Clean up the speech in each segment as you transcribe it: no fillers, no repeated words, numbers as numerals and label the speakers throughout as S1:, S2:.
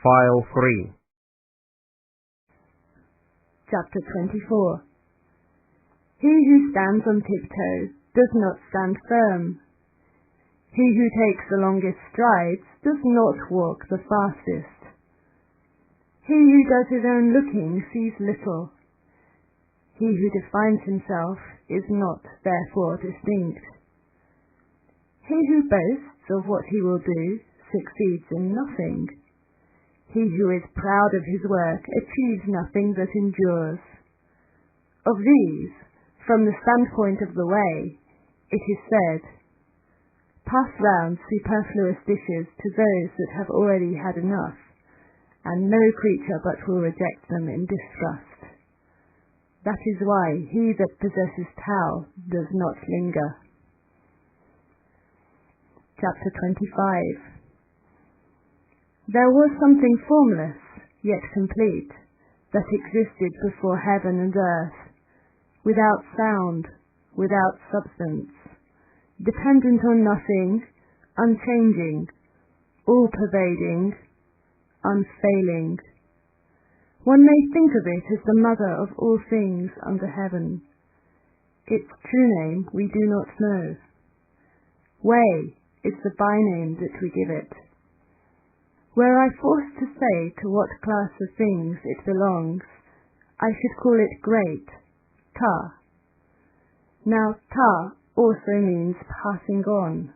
S1: File 3.
S2: Chapter 24. He who stands on tiptoe does not stand firm. He who takes the longest strides does not walk the fastest. He who does his own looking sees little. He who defines himself is not therefore distinct. He who boasts of what he will do succeeds in nothing. He who is proud of his work achieves nothing that endures. Of these, from the standpoint of the way, it is said, "Pass round superfluous dishes to those that have already had enough, and no creature but will reject them in disgust." That is why he that possesses Tao does not linger. Chapter 25. There was something formless, yet complete, that existed before heaven and earth, without sound, without substance, dependent on nothing, unchanging, all-pervading, unfailing. One may think of it as the mother of all things under heaven. Its true name we do not know. Way is the byname that we give it. Were I forced to say to what class of things it belongs, I should call it great, Ta. Now Ta also means passing on,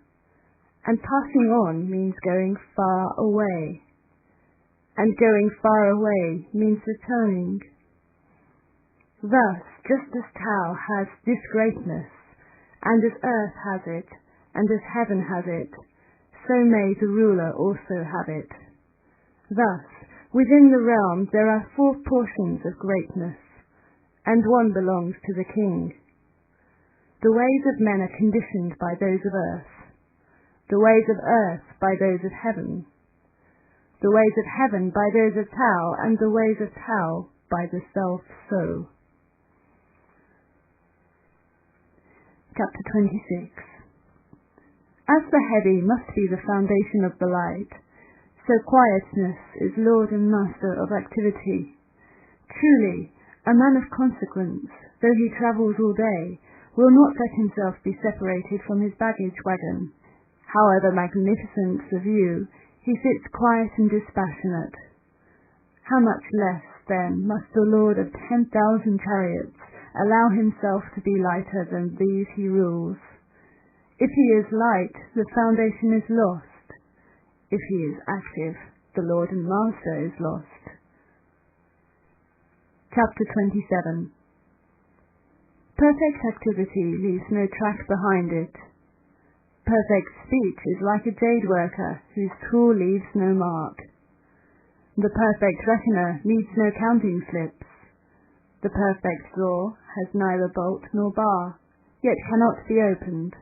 S2: and passing on means going far away, and going far away means returning. Thus, just as Tao has this greatness, and as earth has it, and as heaven has it, so may the ruler also have it. Thus, within the realm there are 4 portions of greatness, and one belongs to the king. The ways of men are conditioned by those of earth, the ways of earth by those of heaven, the ways of heaven by those of Tao, and the ways of Tao by the self-so. Chapter 26. As the heavy must be the foundation of the light, so quietness is lord and master of activity. Truly, a man of consequence, though he travels all day, will not let himself be separated from his baggage wagon. However magnificent the view, he sits quiet and dispassionate. How much less, then, must the lord of 10,000 chariots allow himself to be lighter than these he rules? If he is light, the foundation is lost. If he is active, the lord and master is lost. Chapter 27. Perfect activity leaves no track behind it. Perfect speech is like a jade worker whose tool leaves no mark. The perfect reckoner needs no counting slips. The perfect door has neither bolt nor bar, yet cannot be opened.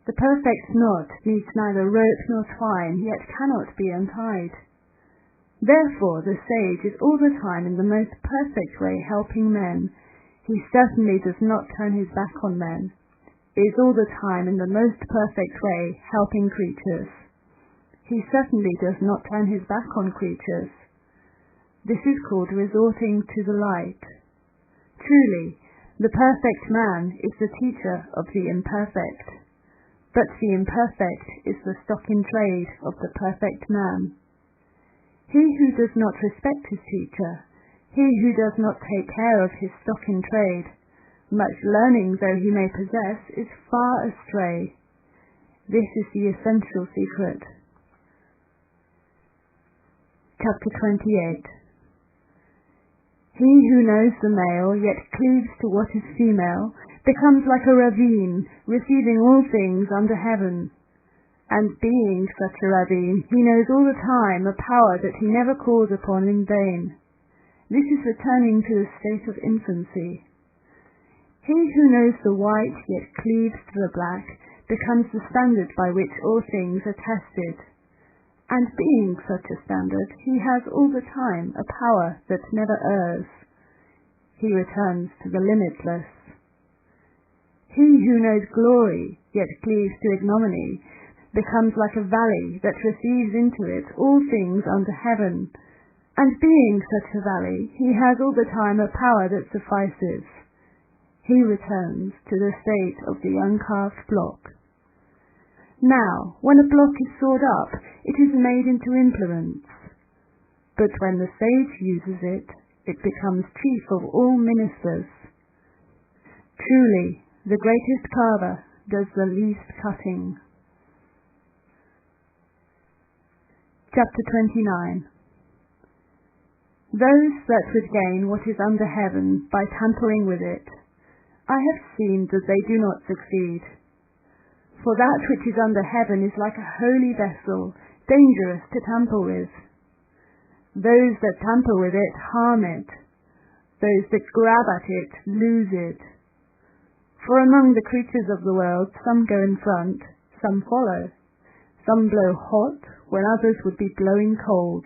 S2: The perfect knot needs neither rope nor twine, yet cannot be untied. Therefore the sage is all the time in the most perfect way helping men. He certainly does not turn his back on men. Is all the time in the most perfect way helping creatures. He certainly does not turn his back on creatures. This is called resorting to the light. Truly, the perfect man is the teacher of the imperfect, but the imperfect is the stock in trade of the perfect man. He who does not respect his teacher, he who does not take care of his stock in trade, much learning though he may possess, is far astray. This is the essential secret. Chapter 28. He who knows the male, yet cleaves to what is female, becomes like a ravine, receiving all things under heaven. And being such a ravine, he knows all the time a power that he never calls upon in vain. This is returning to the state of infancy. He who knows the white, yet cleaves to the black, becomes the standard by which all things are tested. And being such a standard, he has all the time a power that never errs. He returns to the limitless. He who knows glory, yet cleaves to ignominy, becomes like a valley that receives into it all things under heaven, and being such a valley, he has all the time a power that suffices. He returns to the state of the uncarved block. Now, when a block is sawed up, it is made into implements. But when the sage uses it, it becomes chief of all ministers. Truly, the greatest carver does the least cutting. Chapter 29. Those that would gain what is under heaven by tampering with it, I have seen that they do not succeed. For that which is under heaven is like a holy vessel, dangerous to tamper with. Those that tamper with it harm it. Those that grab at it lose it. For among the creatures of the world, some go in front, some follow. Some blow hot when others would be blowing cold.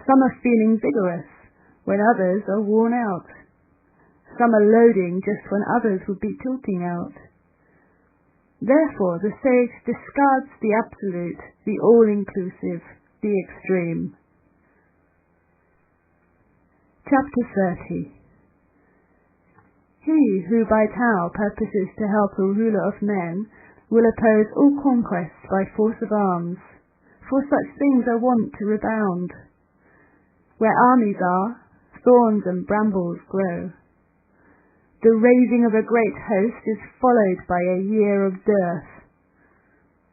S2: Some are feeling vigorous when others are worn out. Some are loading just when others would be tilting out. Therefore the sage discards the absolute, the all-inclusive, the extreme. Chapter 30. He who by Tao purposes to help a ruler of men will oppose all conquests by force of arms, for such things are wont to rebound. Where armies are, thorns and brambles grow. The raising of a great host is followed by a year of dearth.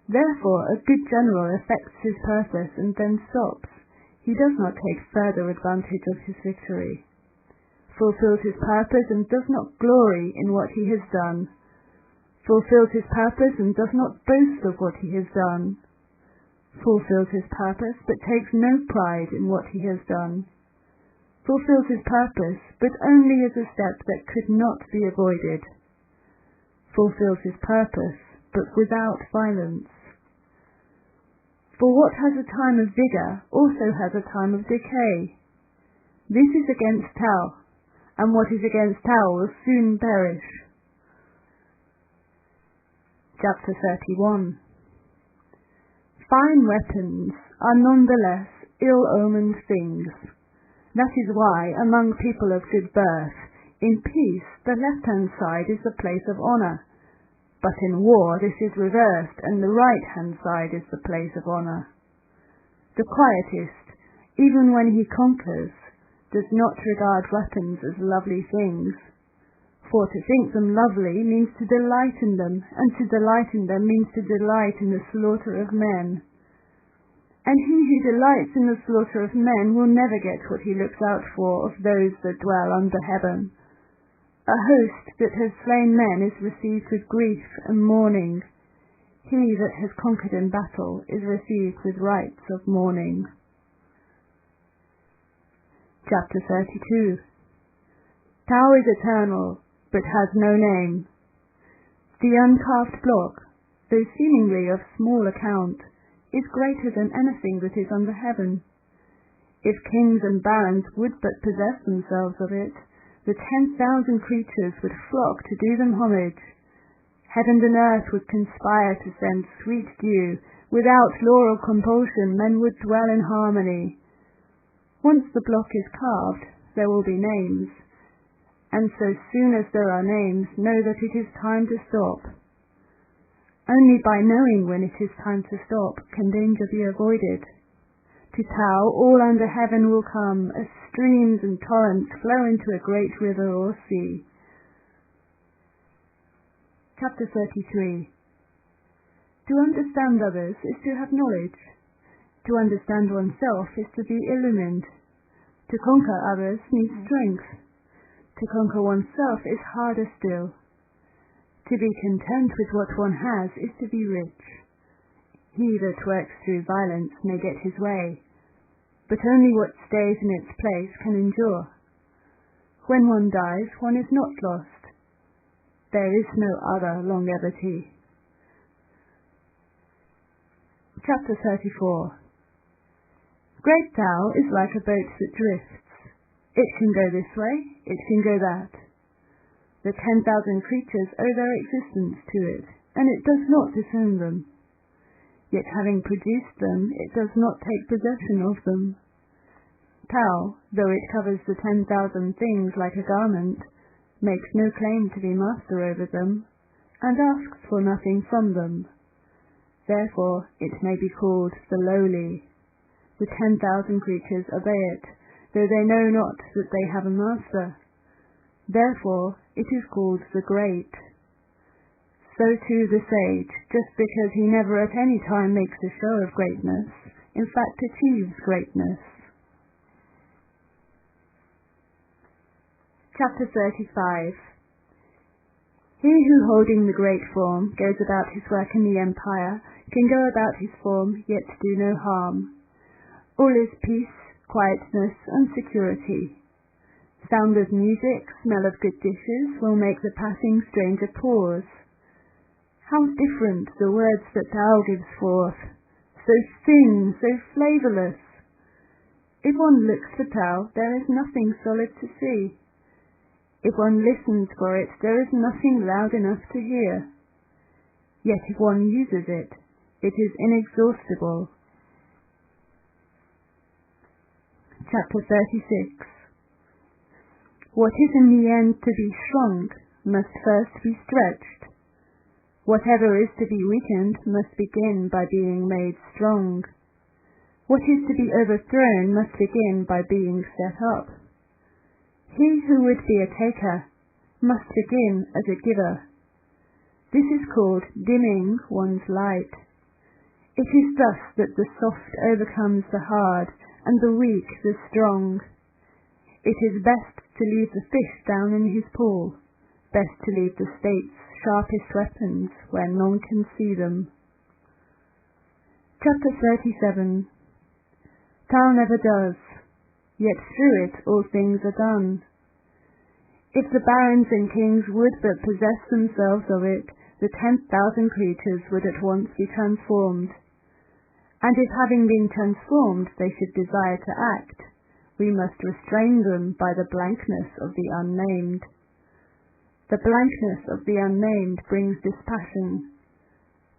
S2: Therefore a good general effects his purpose and then stops. He does not take further advantage of his victory, fulfills his purpose and does not glory in what he has done, fulfills his purpose and does not boast of what he has done, fulfills his purpose but takes no pride in what he has done, fulfills his purpose but only as a step that could not be avoided, fulfills his purpose but without violence. For what has a time of vigor also has a time of decay. This is against Tao, and what is against Tao will soon perish. Chapter 31. Fine weapons are nonetheless ill-omened things. That is why, among people of good birth, in peace the left-hand side is the place of honor, but in war this is reversed, and the right-hand side is the place of honor. The quietist, even when he conquers, does not regard weapons as lovely things, for to think them lovely means to delight in them, and to delight in them means to delight in the slaughter of men. And he who delights in the slaughter of men will never get what he looks out for of those that dwell under heaven. A host that has slain men is received with grief and mourning. He that has conquered in battle is received with rites of mourning. Chapter 32. Tao is eternal, but has no name. The uncarved block, though seemingly of small account, is greater than anything that is under heaven. If kings and barons would but possess themselves of it, the 10,000 creatures would flock to do them homage. Heaven and earth would conspire to send sweet dew. Without law or compulsion, men would dwell in harmony. Once the block is carved, there will be names, and so soon as there are names, know that it is time to stop. Only by knowing when it is time to stop can danger be avoided. To Tao all under heaven will come, as streams and torrents flow into a great river or sea. Chapter 33. To understand others is to have knowledge. To understand oneself is to be illumined. To conquer others needs strength. To conquer oneself is harder still. To be content with what one has is to be rich. He that works through violence may get his way, but only what stays in its place can endure. When one dies, one is not lost. There is no other longevity. Chapter 34. Great Tao is like a boat that drifts. It can go this way, it can go that. The 10,000 creatures owe their existence to it, and it does not disown them. yet having produced them, it does not take possession of them. Tao, though it covers the 10,000 things like a garment, makes no claim to be master over them, and asks for nothing from them. Therefore it may be called the lowly. The 10,000 creatures obey it, though they know not that they have a master. Therefore it is called the great. So too the sage, just because he never at any time makes a show of greatness, in fact achieves greatness. Chapter 35. He who holding the great form goes about his work in the empire can go about his form yet do no harm. All is peace, quietness, and security. Sound of music, smell of good dishes will make the passing stranger pause. How different the words that Tao gives forth, so thin, so flavourless. If one looks for Tao, there is nothing solid to see. If one listens for it, there is nothing loud enough to hear. Yet if one uses it, it is inexhaustible. Chapter 36. What is in the end to be shrunk must first be stretched. Whatever is to be weakened must begin by being made strong. What is to be overthrown must begin by being set up. He who would be a taker must begin as a giver. This is called dimming one's light. It is thus that the soft overcomes the hard, and the weak the strong. It is best to leave the fish down in his pool, best to leave the state's sharpest weapons where none can see them. Chapter 37. Tao never does, yet through it all things are done. If the barons and kings would but possess themselves of it, the 10,000 creatures would at once be transformed. And if having been transformed they should desire to act, we must restrain them by the blankness of the unnamed. The blankness of the unnamed brings dispassion.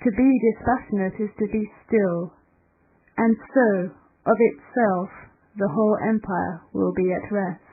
S2: To be dispassionate is to be still, and so, of itself, the whole empire will be at rest.